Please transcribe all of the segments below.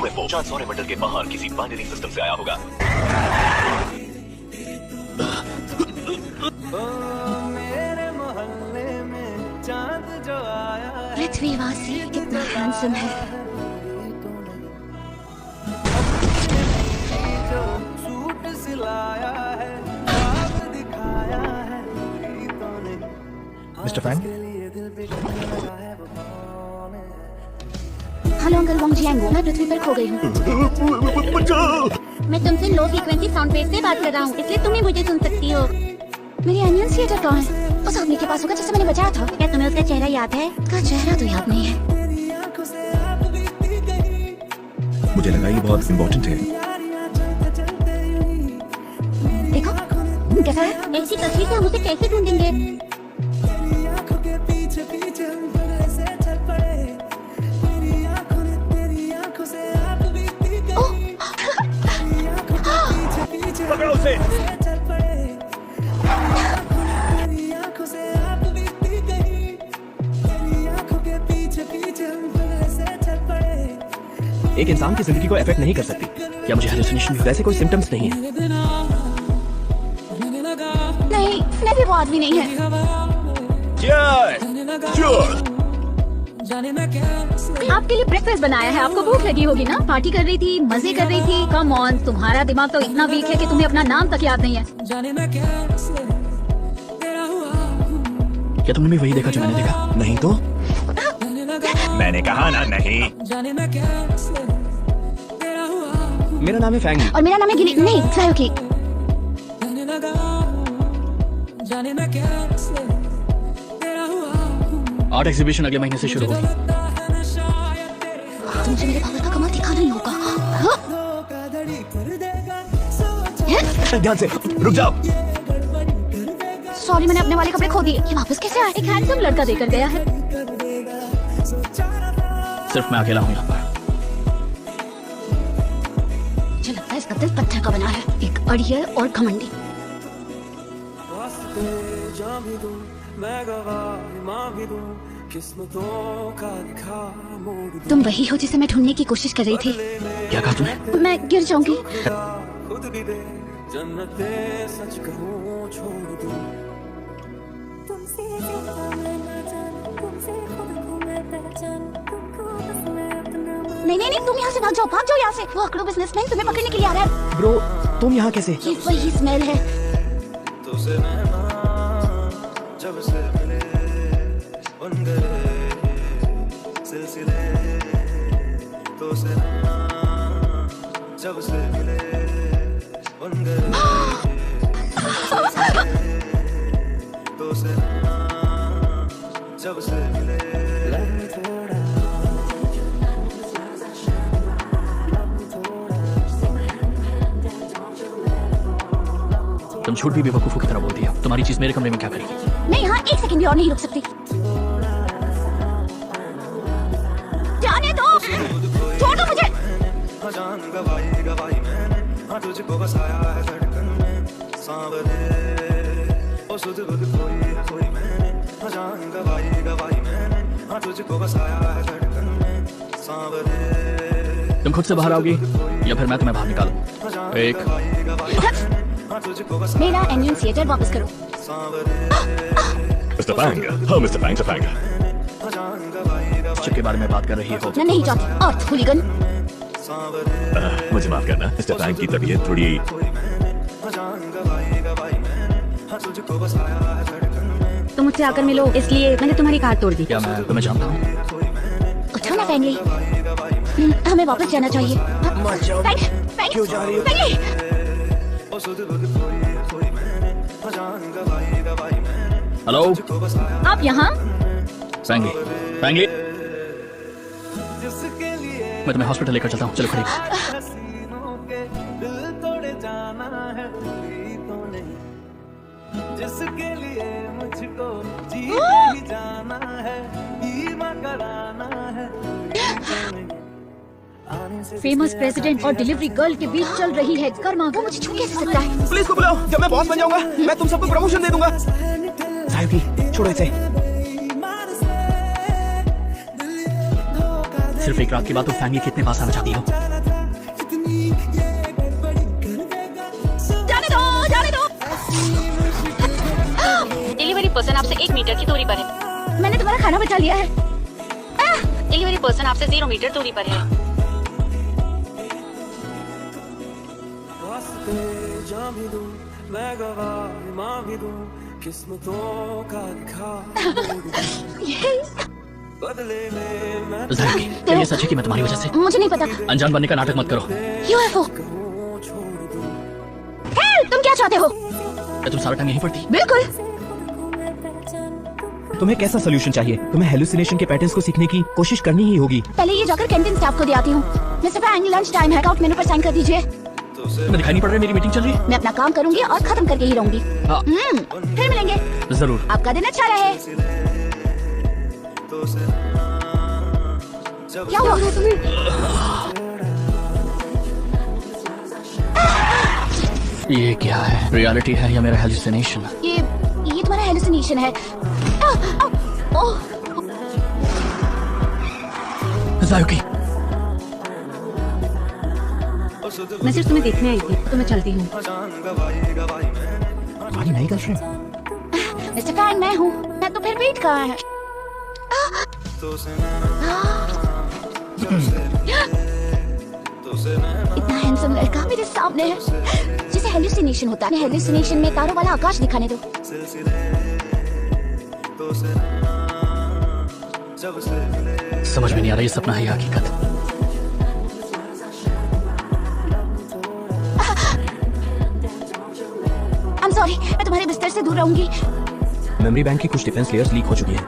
UFO चांद सौरमंडल के बाहर किसी बाइनरी सिस्टम से आया होगा। पृथ्वीवासी कितना हैंडसम है। Mister Fang. Hello uncle Wong Jiang, मैं पृथ्वी पर खो गई हूँ। मैं तुमसे लो फ्रीक्वेंसी साउंड वेव से बात कर रहा हूँ, इसलिए तुम ही मुझे सुन सकती हो। मेरी एनियंसिएटर कहाँ है? उस आदमी के पास होगा जिसे मैंने बचाया था। क्या तुम्हें उसका चेहरा याद है? उसका चेहरा तो याद नहीं है। मुझे लगा ये बहुत इम्पोर्टेंट है। देखो कैसा है? ऐसी तस्वीर से हम उसे कैसे ढूंढेंगे? पकड़ो उसे। एक इंसान की जिंदगी को अफेक्ट नहीं कर सकती। क्या मुझे हेलुसिनेशन वैसे कोई सिम्टम्स नहीं है? नहीं वो आदमी नहीं है। आपके लिए ब्रेकफास्ट बनाया है, आपको भूख लगी होगी ना? पार्टी कर रही थी, मजे कर रही थी। कम ऑन, तुम्हारा दिमाग तो इतना वीक है कि तुम्हें अपना नाम तक याद नहीं है। क्या तुमने भी वही देखा जो मैंने देखा? नहीं तो मैंने कहा ना नहीं। मेरा नाम है फैंग और मेरा नाम है गिली। नहीं सायोकी। आर्ट एग्जीबिशन अगले महीने से शुरू होगी। तुमसे मेरे पावर का कमाल दिखा नहीं होगा। ध्यान से, रुक जाओ। सॉरी, मैंने अपने वाले कपड़े खो दिए। ये वापस कैसे आए? एक हैंडसम लड़का देकर गया है। सिर्फ मैं अकेला हूँ यहाँ पर। मुझे लगता है इसका दिल पत्थर का बना है। एक अड़ियल और घमंडी। तुम वही हो जिसे मैं ढूंढने की कोशिश कर रही थी। क्या कहा तुमने? मैं गिर जाऊंगी। नहीं, तुम यहाँ से भाग जाओ यहाँ से। वो अकड़ू बिजनेसमैन तुम्हें पकड़ने के लिए आ रहा है। ब्रो, तुम यहाँ कैसे? ये वही स्मेल है। तुम झूठ भी बेवकूफों की तरह बोलती हो। तुम्हारी चीज मेरे कमरे में क्या करेगी? मैं यहाँ एक सेकंड भी और नहीं रुक सकती। जाने दो, छोड़ दो मुझे। तुम खुद से बाहर आओगी या फिर मैं तुम्हें बाहर निकालूं? एक मेरा एनियंसिएटर वापस करो। मिस्टर फैंग, हाँ मिस्टर फैंग। चिप के बारे में बात कर रही हो? मैं नहीं चाहती। अर्थ हुलिगन। मुझे माफ करना, मिस्टर फैंग की तबीयत थोड़ी। तुम मुझसे आकर मिलो, इसलिए मैंने तुम्हारी कार तोड़ दी। क्या मैं तुम्हें जानता हूँ? उठो ना फैंगली, हमें वापस जाना चाहिए। क्यों जा रही हो? हेलो, आप यहाँ? फैंगली, मैं तुम्हें हॉस्पिटल लेकर चलता हूँ। चलो खड़ी। जिसके लिए मुझको जी जाना है, कराना है। फेमस प्रेसिडेंट और डिलीवरी गर्ल के बीच चल रही है कर्मा। वो मुझे छू कैसे सकता है? पुलिस को बुलाओ। जब मैं बॉस बन जाऊंगा मैं तुम सबको प्रमोशन दे दूंगा। सायुकी, छोड़ो इसे। सिर्फ एक रात के बाद तुम फैमिली के इतने पास आना चाहती हो। जाने दो, जाने दो। डिलीवरी पर्सन आपसे 1 मीटर की दूरी पर है। मैंने तुम्हारा खाना बचा लिया है। डिलीवरी पर्सन आपसे 0 मीटर दूरी पर है। भी दूं, मैं गवाह मां भी दूं, किस्मतों का लिखा बदले में मैं क्या ये सच है कि मैं तुम्हारी वजह से? मुझे नहीं पता। अनजान बनने का नाटक मत करो। यूएफओ। तुम क्या चाहते हो? क्या तुम सारा टाइम यहीं पड़ती? बिल्कुल। तुम्हें कैसा सोल्यूशन चाहिए? तुम्हें हेलुसिनेशन के पैटर्न्स को सीखने की कोशिश करनी ही होगी। पहले ये जाकर कैंटीन स्टाफ को दे आती हूँ। मिस्टर फैंग, लंच टाइम है, आउट मेनू पर साइन कर दीजिए। मैं दिखाई नहीं पड़ रहा है, मेरी मीटिंग चल रही है। मैं अपना काम करूंगी और खत्म करके ही रहूंगी। हाँ। फिर मिलेंगे। जरूर। आपका दिन अच्छा रहे। क्या हुआ तुम्हें? ये क्या है? रियलिटी है या मेरा हेलुसिनेशन? ये तुम्हारा हेलुसिनेशन है। ओह, ज़ायुकी, मैं सिर्फ तुम्हें देखने आई थी, तो मैं चलती हूँ। तुम्हारी नई गर्लफ्रेंड? मिस्टर फैंग, मैं हूँ। मैं तो फिर वेट कहाँ है? इतना हैंडसम लड़का मेरे सामने है जिसे हेलुसिनेशन होता है। हेलुसिनेशन में तारों वाला आकाश दिखाने दो। समझ में नहीं आ रहा ये सपना है या हकीकत। I'm sorry, मैं तुम्हारे बिस्तर से दूर रहूंगी। मेमोरी बैंक की कुछ डिफेंस लेयर्स लीक हो चुकी है।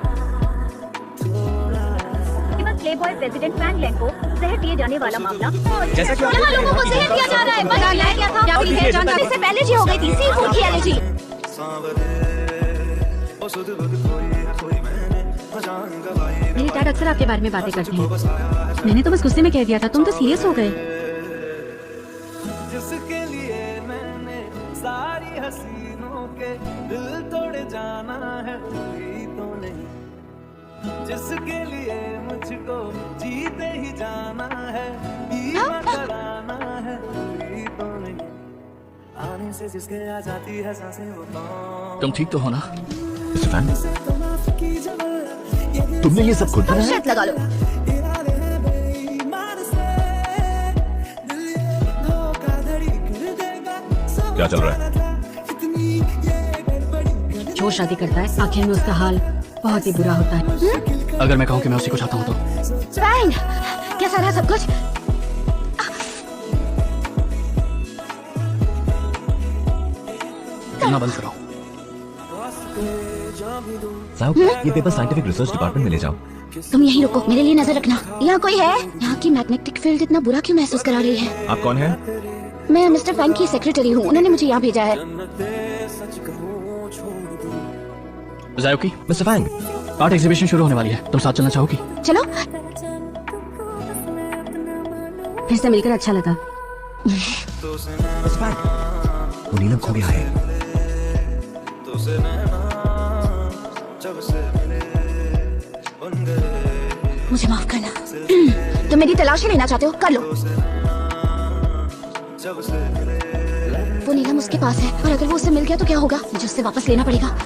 प्लेबॉय प्रेसिडेंट फ्रैंकलिन को जहर दिए जाने वाला मामला। जैसा कि यहाँ लोगों को जहर दिया जा रहा है। पता है क्या था? जहर जानता इससे पहले एलर्जी हो गई थी। सी फूड की एलर्जी। मेरी डैड अक्सर आपके बारे में बातें करती हैं। मैंने तो बस गुस्से में कह दिया था, तुम तो सीरियस हो गए। जिसके लिए मैंने सारी हसीनों के दिल तोड़े जाना है, कोई तो नहीं। जिसके लिए मुझको जीते ही जाना है, बीमा कराना है, कोई तो नहीं। आने से जिसके आ जाती है सांसें वो कौन? तुम ठीक तो हो ना? मिस्टर फैंग, तुमने ये सब खुद बनाया? शर्त लगा लो। क्या चल रहा है? जो शादी करता है आखिर में उसका हाल बहुत ही बुरा होता है। अगर मैं कहूँ कि मैं उसी को चाहता हूँ तो? फैंग, कैसा रहा सब कुछ? कहना बंद करो। साहब, ये पेपर साइंटिफिक रिसर्च डिपार्टमेंट में ले जाओ। तुम यहीं रुको, मेरे लिए नजर रखना। यहाँ कोई है? यहाँ की मैग्नेटिक फील्ड इतना बुरा क्यों महसूस करा रही है? आप कौन है? मैं मिस्टर फैंग की सेक्रेटरी हूँ। उन्होंने मुझे यहाँ भेजा है। ज़ायुकी, मिस्टर फैंग, आर्ट एग्जीबिशन शुरू होने वाली है, तुम साथ चलना चाहोगी? चलो। फिर से मिलकर अच्छा लगा। मिस्टर फैंग, वो नीलम खो गया है। मुझे माफ करना। तुम मेरी तलाशी लेना चाहते हो? कर लो। वो नीलम उसके पास है और अगर वो उससे मिल गया तो क्या होगा? मुझे उससे वापस लेना पड़ेगा।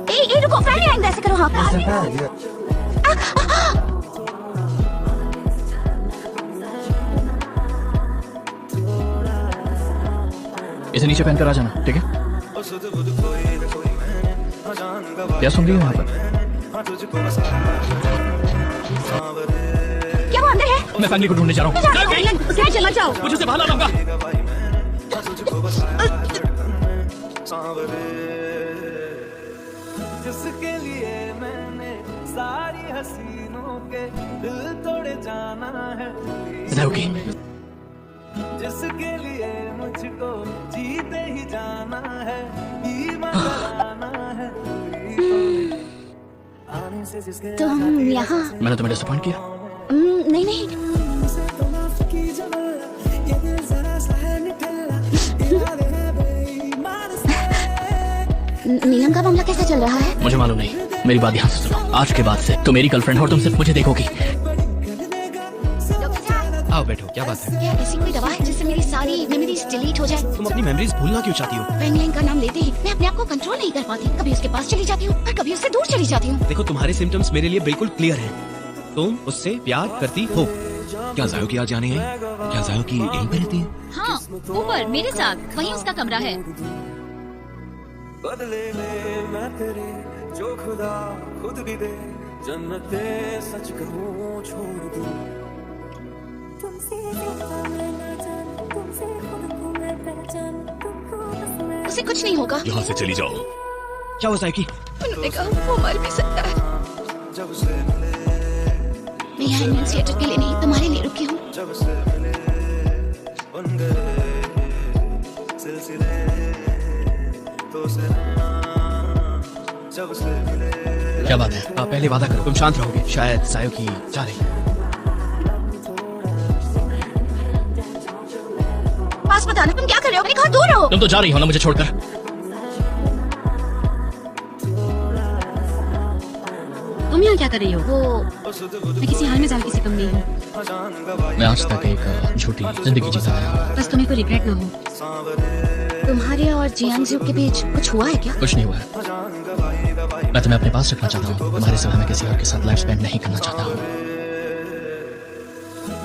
ए रुको, फैंग आएंगे, ऐसे करो। हाँ, इसे नीचे पहनकर आ जाना, ठीक है? क्या सुन रही हो वहाँ पर? क्या वो अंदर है? मैं फैमिली को ढूंढने जा रहा हूँ। उसे मत जाओ। मुझे उसे बाहर लाना होगा। जिसके लिए मैंने सारी हसीनों के दिल तोड़े जाना है, ज़ायुकी, जिसके लिए मुझको जीते ही जाना है, बीमा कराना है, कोई तो नहीं। आने से जिसके आ तुम जाती है यहाँ? मैंने तुम्हें डिसअपॉइंट किया? नहीं नहीं। नीलम का मामला कैसे चल रहा है? मुझे मालूम नहीं। मेरी बात ध्यान से सुनो। आज के बाद से तो मेरी गर्लफ्रेंड हो और तुम सिर्फ मुझे देखोगी। बैठो, क्या बात है? क्या ऐसी कोई दवा है जिससे मेरी सारी मेमोरीज डिलीट हो जाए? तुम अपनी मेमोरीज भूलना क्यों चाहती हो? पेंगलिन का नाम लेते ही मैं अपने आप को कंट्रोल नहीं कर पाती। कभी उसके पास चली जाती हूँ और कभी उससे दूर चली जाती हूँ। देखो, तुम्हारे सिम्टम्स मेरे लिए बिल्कुल क्लियर हैं। तुम उससे प्यार करती हो। क्या जायो की आज जाने है? क्या जायो की यहीं पे रहती है? हाँ, ऊपर मेरे साथ, वहीं उसका कमरा है। बदले में मैं तेरे जो खुदा खुद भी दे, जन्नते सच कहूँ छोड़ दूँ। उसे कुछ नहीं होगा। यहाँ से चली जाओ। क्या हुआ जायो की? उन्होंने कहा वो मर भी सकता है। जब से मिले, मैं यहाँ इंडियन थिएटर के लिए नहीं, तुम्हारे लिए रुकी हूँ। जब से मिले बन गए सिलसिले, तो से जब से मिले। क्या बात है? पहले वादा करो, तुम शांत रहोगे। शायद जायो की जा रही है। पास मत आना, तुम क्या कर रहे हो? मेरे घर दूर रहो। तुम तो जा रही हो ना मुझे छोड़कर। तुम यहाँ क्या कर रही हो? वो मैं किसी हाल में जाने से कम नहीं हूँ। मैं आज तक एक झूठी जिंदगी जीता आया हूँ। बस तुम्हें कोई रिग्रेट ना हो। तुम्हारे और जियांग के बीच कुछ हुआ है क्या? कुछ नहीं हुआ है। मैं तुम्हें अपने पास रखना चाहता हूँ। तुम्हारे सिवा मैं किसी और के साथ लाइफ स्पेंड नहीं करना चाहता हूँ।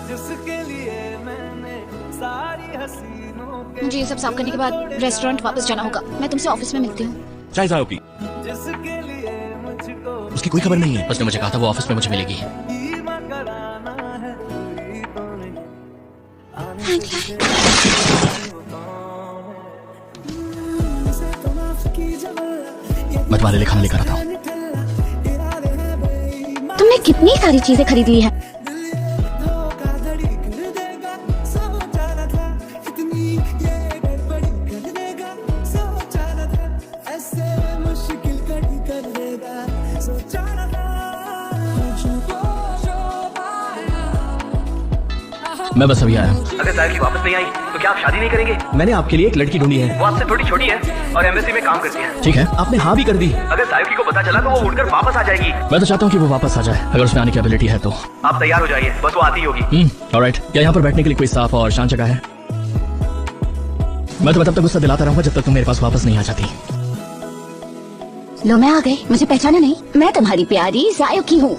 जिसके लिए मैंने सारी हसीनों के, मुझे ये सब साफ करने के बाद रेस्टोरेंट वापस जाना होगा। मैं तुमसे ऑफिस में मिलती हूँ। चाय जायो की। जिसके लिए मुझको उसकी कोई खबर नहीं है। उसने मुझे कहा था वो ऑफिस में मुझे मिलेगी। ईमा कराना है, कोई तो नहीं। मैं तुम्हारे लिए खाना लेकर आता हूँ। तुमने कितनी सारी चीजें खरीद ली है। मैं बस अभी आया हूँ। अगर जायो की वापस नहीं आई तो क्या आप शादी नहीं करेंगे? मैंने आपके लिए एक लड़की ढूंढी है। वो आपसे थोड़ी छोटी है और एम्बेसी में काम करती है। ठीक है, आपने हाँ भी कर दी। अगर जायो को पता चला तो वो उड़कर वापस आ जाएगी। मैं तो चाहता हूँ कि वो वापस आ जाए। अगर उसमें आने की एबिलिटी है तो। आप तैयार हो जाइए, बस वो आती ही होगी। ऑलराइट। क्या यहाँ पर बैठने के लिए कोई साफ और शांत जगह है? मैं तुम्हें तब तक गुस्सा दिलाता रहूंगा जब तक तुम मेरे पास वापस नहीं आ जाती। लो मैं आ गई। मुझे पहचाना नहीं? मैं तुम्हारी प्यारी जायो की हूँ।